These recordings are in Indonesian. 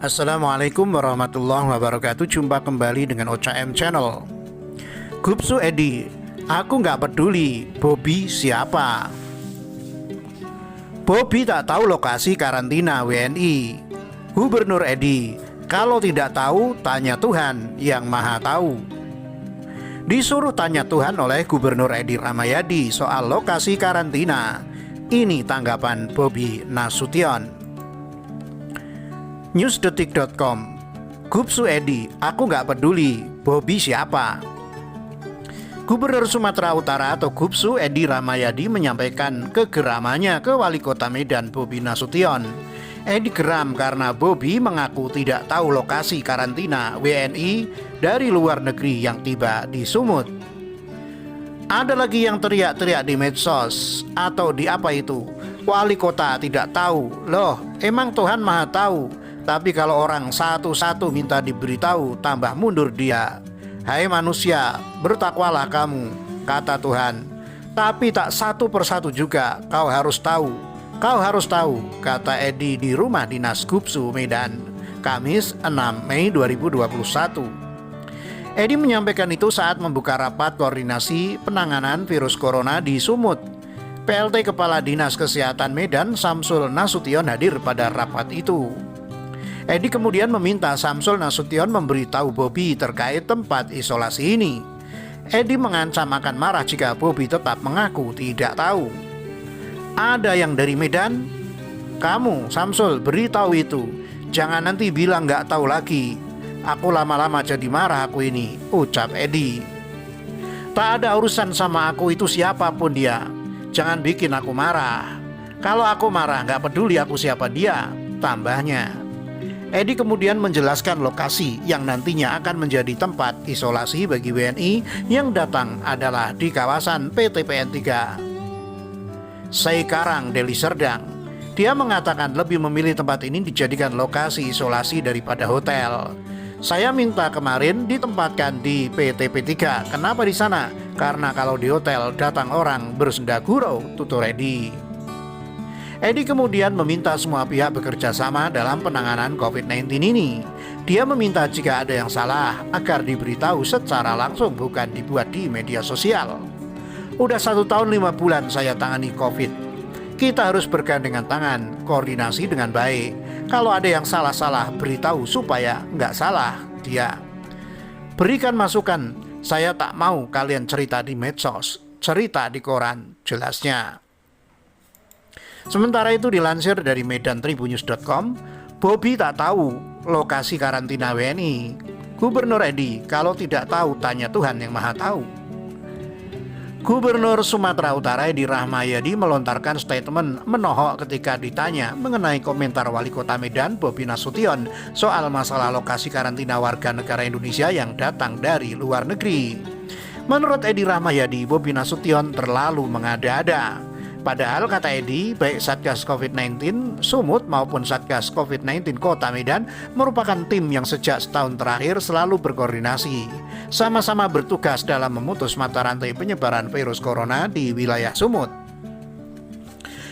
Assalamualaikum warahmatullahi wabarakatuh. Jumpa kembali dengan OCM Channel. Gupsu Edi, aku nggak peduli Bobi siapa. Bobi tak tahu lokasi karantina WNI. Gubernur Edi, kalau tidak tahu tanya Tuhan yang Maha Tahu. Disuruh tanya Tuhan oleh Gubernur Edi Rahmayadi soal lokasi karantina. Ini tanggapan Bobi Nasution. Newsdetik.com. Gupsu Edi, aku nggak peduli Bobi siapa. Gubernur Sumatera Utara atau Gupsu Edi Rahmayadi menyampaikan kegeramannya ke Wali Kota Medan Bobi Nasution. Edi geram karena Bobi mengaku tidak tahu lokasi karantina WNI dari luar negeri yang tiba di Sumut. Ada lagi yang teriak-teriak di medsos atau di apa itu, wali kota tidak tahu. Loh, emang Tuhan Maha Tahu. Tapi kalau orang satu-satu minta diberitahu, tambah mundur dia. Hai manusia, bertakwalah kamu, kata Tuhan. Tapi tak satu persatu juga kau harus tahu. Kau harus tahu, kata Edi di rumah dinas Gupsu Medan, Kamis 6 Mei 2021. Edi menyampaikan itu saat membuka rapat koordinasi penanganan virus corona di Sumut. PLT Kepala Dinas Kesehatan Medan Samsul Nasution hadir pada rapat itu. Edi kemudian meminta Samsul Nasution memberitahu Bobi terkait tempat isolasi ini. Edi mengancam akan marah jika Bobi tetap mengaku tidak tahu. Ada yang dari Medan? Kamu, Samsul, beritahu itu. Jangan nanti bilang nggak tahu lagi. Aku lama-lama jadi marah aku ini, ucap Edi. Tak ada urusan sama aku itu siapapun dia. Jangan bikin aku marah. Kalau aku marah nggak peduli aku siapa dia, tambahnya. Edi kemudian menjelaskan lokasi yang nantinya akan menjadi tempat isolasi bagi WNI yang datang adalah di kawasan PTPN 3 Seikarang, Deli Serdang. Dia mengatakan lebih memilih tempat ini dijadikan lokasi isolasi daripada hotel. Saya minta kemarin ditempatkan di PTP 3. Kenapa di sana? Karena kalau di hotel datang orang bersenda gurau, tutur Edi. Edi kemudian meminta semua pihak bekerja sama dalam penanganan COVID-19 ini. Dia meminta jika ada yang salah agar diberitahu secara langsung, bukan dibuat di media sosial. Udah 1 tahun 5 bulan saya tangani COVID. Kita harus bergandengan tangan, koordinasi dengan baik. Kalau ada yang salah-salah, beritahu supaya nggak salah dia. Berikan masukan, saya tak mau kalian cerita di medsos, cerita di koran, jelasnya. Sementara itu dilansir dari medantribunnews.com, Bobi tak tahu lokasi karantina WNI. Gubernur Edi, kalau tidak tahu tanya Tuhan yang Maha Tahu. Gubernur Sumatera Utara Edi Rahmayadi melontarkan statement menohok ketika ditanya mengenai komentar Wali Kota Medan Bobi Nasution soal masalah lokasi karantina warga negara Indonesia yang datang dari luar negeri. Menurut Edi Rahmayadi, Bobi Nasution terlalu mengada-ada. Padahal kata Edi, baik Satgas COVID-19 Sumut maupun Satgas COVID-19 Kota Medan merupakan tim yang sejak setahun terakhir selalu berkoordinasi, sama-sama bertugas dalam memutus mata rantai penyebaran virus corona di wilayah Sumut.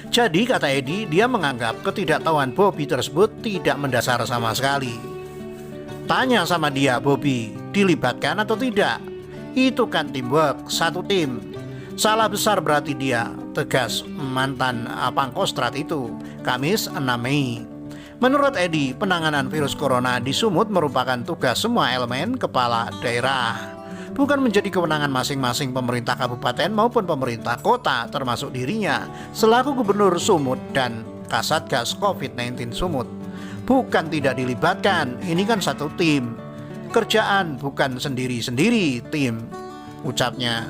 Jadi kata Edi, dia menganggap ketidaktahuan Bobi tersebut tidak mendasar sama sekali. Tanya sama dia, Bobi dilibatkan atau tidak? Itu kan teamwork, satu tim. Salah besar berarti dia, tegas mantan Pangkostrat itu, Kamis 6 Mei. Menurut Edi, penanganan virus corona di Sumut merupakan tugas semua elemen kepala daerah, bukan menjadi kewenangan masing-masing pemerintah kabupaten maupun pemerintah kota, termasuk dirinya selaku Gubernur Sumut dan Kasatgas COVID-19 Sumut. Bukan tidak dilibatkan, ini kan satu tim. Kerjaan bukan sendiri-sendiri tim, ucapnya.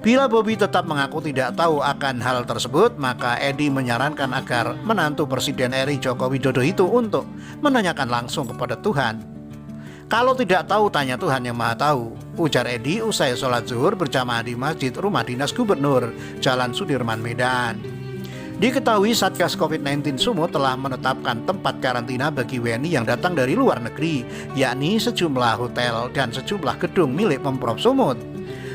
Bila Bobi tetap mengaku tidak tahu akan hal tersebut, maka Edi menyarankan agar menantu Presiden RI Joko Widodo itu untuk menanyakan langsung kepada Tuhan. Kalau tidak tahu, tanya Tuhan yang Maha Tahu, ujar Edi usai sholat zuhur berjamaah di Masjid Rumah Dinas Gubernur, Jalan Sudirman, Medan. Diketahui Satgas COVID-19 Sumut telah menetapkan tempat karantina bagi WNI yang datang dari luar negeri, yakni sejumlah hotel dan sejumlah gedung milik Pemprov Sumut.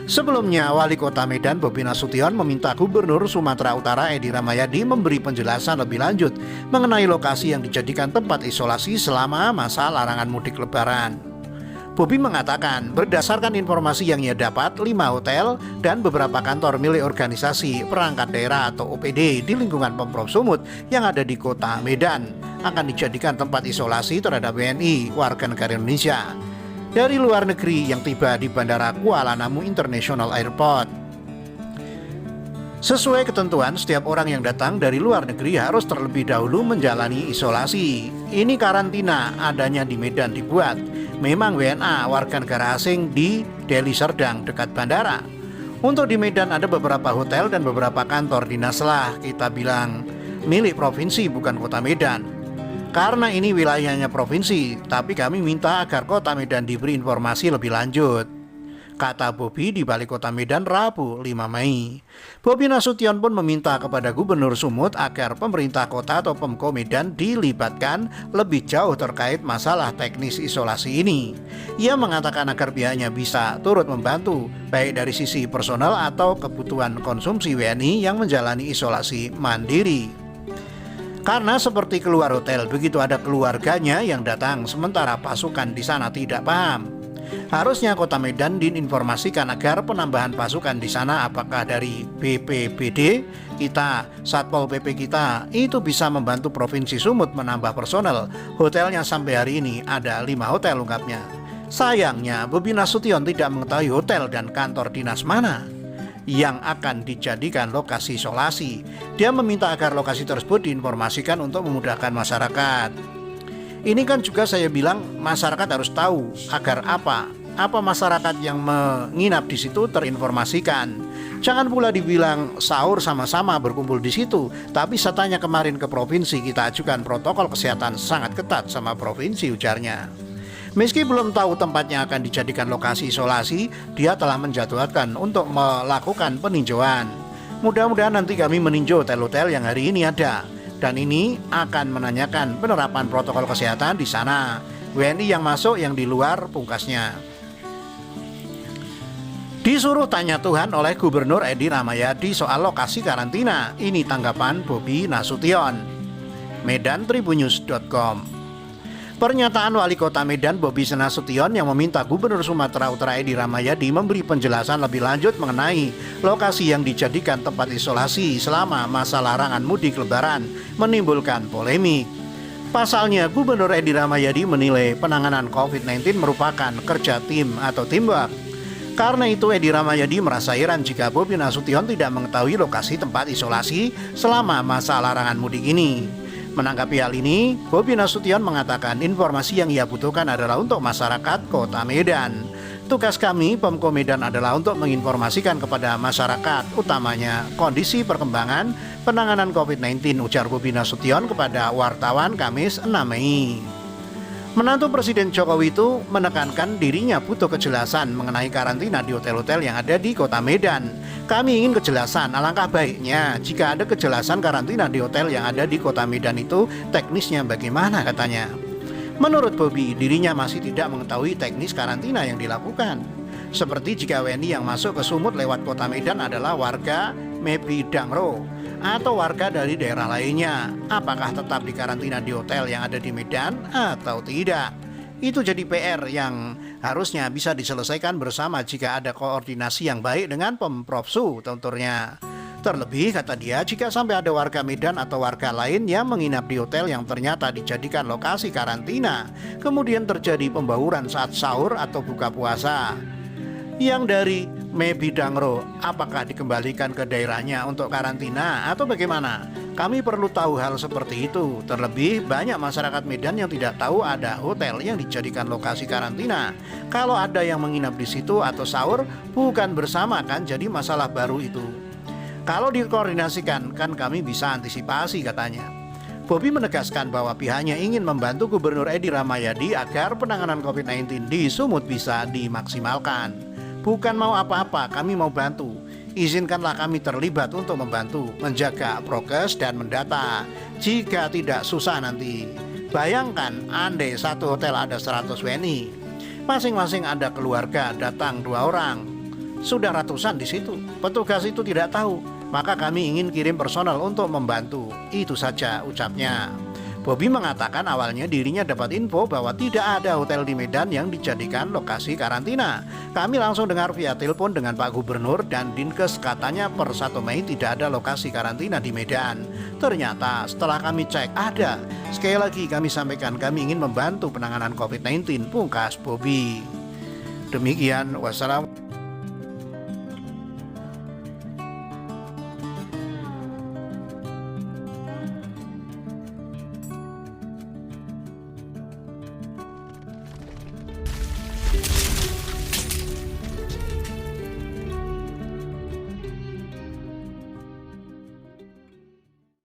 Sebelumnya, Wali Kota Medan Bobi Nasution meminta Gubernur Sumatera Utara Edi Rahmayadi memberi penjelasan lebih lanjut mengenai lokasi yang dijadikan tempat isolasi selama masa larangan mudik Lebaran. Bobi mengatakan, berdasarkan informasi yang ia dapat, 5 hotel dan beberapa kantor milik organisasi perangkat daerah atau OPD di lingkungan Pemprov Sumut yang ada di Kota Medan akan dijadikan tempat isolasi terhadap WNI warga negara Indonesia dari luar negeri yang tiba di Bandara Kuala Namu International Airport. Sesuai ketentuan, setiap orang yang datang dari luar negeri harus terlebih dahulu menjalani isolasi. Ini karantina adanya di Medan dibuat. Memang WNA warga negara asing di Deli Serdang dekat bandara. Untuk di Medan ada beberapa hotel dan beberapa kantor dinas lah, kita bilang milik provinsi bukan Kota Medan. Karena ini wilayahnya provinsi, tapi kami minta agar Kota Medan diberi informasi lebih lanjut, kata Bobi di Balai Kota Medan Rabu 5 Mei. Bobi Nasution pun meminta kepada Gubernur Sumut agar pemerintah kota atau Pemko Medan dilibatkan lebih jauh terkait masalah teknis isolasi ini. Ia mengatakan agar pihaknya bisa turut membantu baik dari sisi personal atau kebutuhan konsumsi WNI yang menjalani isolasi mandiri. Karena seperti keluar hotel, begitu ada keluarganya yang datang sementara pasukan di sana tidak paham. Harusnya Kota Medan diinformasikan agar penambahan pasukan di sana apakah dari BPBD kita, Satpol PP kita, itu bisa membantu Provinsi Sumut menambah personel. Hotelnya sampai hari ini ada 5 hotel ungkapnya. Sayangnya Bobi Nasution tidak mengetahui hotel dan kantor dinas mana yang akan dijadikan lokasi isolasi. Dia meminta agar lokasi tersebut diinformasikan untuk memudahkan masyarakat. Ini kan juga saya bilang masyarakat harus tahu agar apa masyarakat yang menginap di situ terinformasikan. Jangan pula dibilang sahur sama-sama berkumpul di situ, tapi saya tanya kemarin ke provinsi, kita ajukan protokol kesehatan sangat ketat sama provinsi, ujarnya. Meski belum tahu tempatnya akan dijadikan lokasi isolasi, dia telah menjadwalkan untuk melakukan peninjauan. Mudah-mudahan nanti kami meninjau hotel-hotel yang hari ini ada. Dan ini akan menanyakan penerapan protokol kesehatan di sana. WNI yang masuk, yang di luar, pungkasnya. Disuruh tanya Tuhan oleh Gubernur Edi Rahmayadi soal lokasi karantina. Ini tanggapan Bobi Nasution. Medantribunnews.com. Pernyataan Wali Kota Medan Bobi Nasution yang meminta Gubernur Sumatera Utara Edi Rahmayadi memberi penjelasan lebih lanjut mengenai lokasi yang dijadikan tempat isolasi selama masa larangan mudik Lebaran menimbulkan polemik. Pasalnya, Gubernur Edi Rahmayadi menilai penanganan COVID-19 merupakan kerja tim atau teamwork. Karena itu, Edi Rahmayadi merasa heran jika Bobi Nasution tidak mengetahui lokasi tempat isolasi selama masa larangan mudik ini. Menanggapi hal ini, Bobi Nasution mengatakan informasi yang ia butuhkan adalah untuk masyarakat Kota Medan. Tugas kami, Pemko Medan, adalah untuk menginformasikan kepada masyarakat, utamanya kondisi perkembangan penanganan COVID-19, ujar Bobi Nasution kepada wartawan Kamis 6 Mei. Menantu Presiden Jokowi itu menekankan dirinya butuh kejelasan mengenai karantina di hotel-hotel yang ada di Kota Medan. Kami ingin kejelasan, alangkah baiknya jika ada kejelasan karantina di hotel yang ada di Kota Medan itu teknisnya bagaimana, katanya. Menurut Bobi, dirinya masih tidak mengetahui teknis karantina yang dilakukan. Seperti jika WNI yang masuk ke Sumut lewat Kota Medan adalah warga Mebidangro atau warga dari daerah lainnya, apakah tetap dikarantina di hotel yang ada di Medan atau tidak? Itu jadi PR yang harusnya bisa diselesaikan bersama jika ada koordinasi yang baik dengan Pemprov Su, tentunya. Terlebih, kata dia, jika sampai ada warga Medan atau warga lain yang menginap di hotel yang ternyata dijadikan lokasi karantina, kemudian terjadi pembauran saat sahur atau buka puasa. Yang dari Mebidangro, apakah dikembalikan ke daerahnya untuk karantina atau bagaimana? Kami perlu tahu hal seperti itu. Terlebih banyak masyarakat Medan yang tidak tahu ada hotel yang dijadikan lokasi karantina. Kalau ada yang menginap di situ atau sahur, bukan bersama kan, jadi masalah baru itu. Kalau dikoordinasikan kan kami bisa antisipasi, katanya. Bobi menegaskan bahwa pihaknya ingin membantu Gubernur Edi Rahmayadi agar penanganan COVID-19 di Sumut bisa dimaksimalkan. Bukan mau apa-apa, kami mau bantu. Izinkanlah kami terlibat untuk membantu, menjaga prokes dan mendata. Jika tidak susah nanti. Bayangkan, andai satu hotel ada 100 WNI. Masing-masing ada keluarga, datang 2 orang. Sudah ratusan di situ. Petugas itu tidak tahu. Maka kami ingin kirim personel untuk membantu. Itu saja, ucapnya. Bobby mengatakan awalnya dirinya dapat info bahwa tidak ada hotel di Medan yang dijadikan lokasi karantina. Kami langsung dengar via telepon dengan Pak Gubernur dan Dinkes, katanya per 1 Mei tidak ada lokasi karantina di Medan. Ternyata setelah kami cek ada. Sekali lagi kami sampaikan kami ingin membantu penanganan COVID-19, pungkas Bobby. Demikian, wassalam.